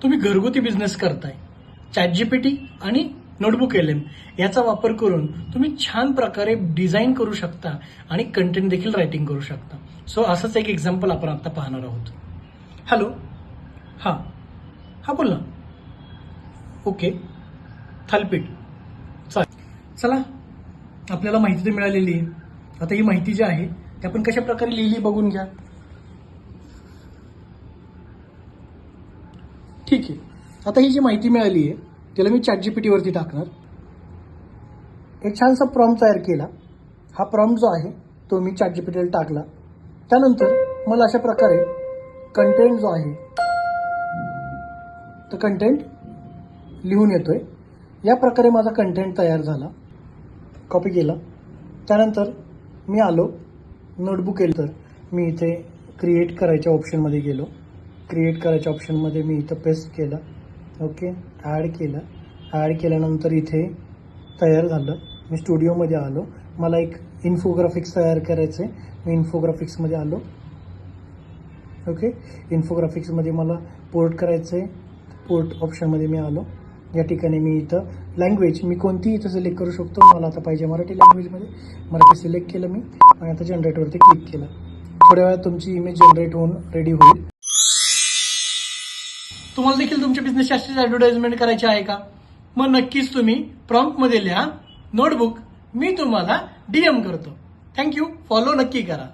तुम्ही घरगुती बिझनेस करताय, ChatGPT आणि नोटबुक LM याचा वापर करून तुम्ही छान प्रकारे डिझाईन करू शकता आणि कंटेंट देखील रायटिंग करू शकता. सो असंच एक एक्झाम्पल आपण आता पाहणार आहोत. हॅलो, हां बोल ना. ओके, थालपीठ. चला, आपल्याला माहिती तर मिळालेली आहे. आता ही माहिती जी आहे ती आपण कशा प्रकारे लिहिली बघून घ्या. ठीक आहे. आता ही जी माहिती मिळाली आहे त्याला मी ChatGPT वरती टाकणार. एक छानसा प्रॉम्प्ट तयार केला. हा प्रॉम्प्ट जो आहे तो मी ChatGPT ला टाकला. त्यानंतर मला अशा प्रकारे कंटेंट जो आहे तो कंटेंट लिहून येतोय. या प्रकारे माझा कंटेंट तयार झाला. कॉपी केला. त्यानंतर मी आलो नोटबुक केलं तर मी इथे क्रिएट करायच्या ऑप्शनमध्ये गेलो. क्रिएट करायच्या ऑप्शनमध्ये मी इथं पेस्ट केलं. ओके, ॲड केलं. ॲड केल्यानंतर इथे तयार झालं. मी स्टुडिओमध्ये आलो. मला एक इन्फोग्राफिक्स तयार करायचं आहे. मी इन्फोग्राफिक्समध्ये आलो. ओके, इन्फोग्राफिक्समध्ये मला पोर्ट करायचं आहे. पोर्ट ऑप्शनमध्ये मी आलो. या ठिकाणी मी इथं लँग्वेज मी कोणतीही इथं सिलेक्ट करू शकतो. मला आता पाहिजे मराठी लँग्वेजमध्ये. मराठी सिलेक्ट केलं मी आणि आता जनरेटवरती क्लिक केलं. थोड्या वेळात तुमची इमेज जनरेट होऊन रेडी होईल. तुम्हाला देखील तुमच्या बिझनेसची अशीच ॲडव्हर्टाइजमेंट करायची आहे का? मग नक्कीच तुम्ही प्रॉम्प्टमध्ये लिहा नोटबुक, मी तुम्हाला DM करतो. थँक्यू. फॉलो नक्की करा.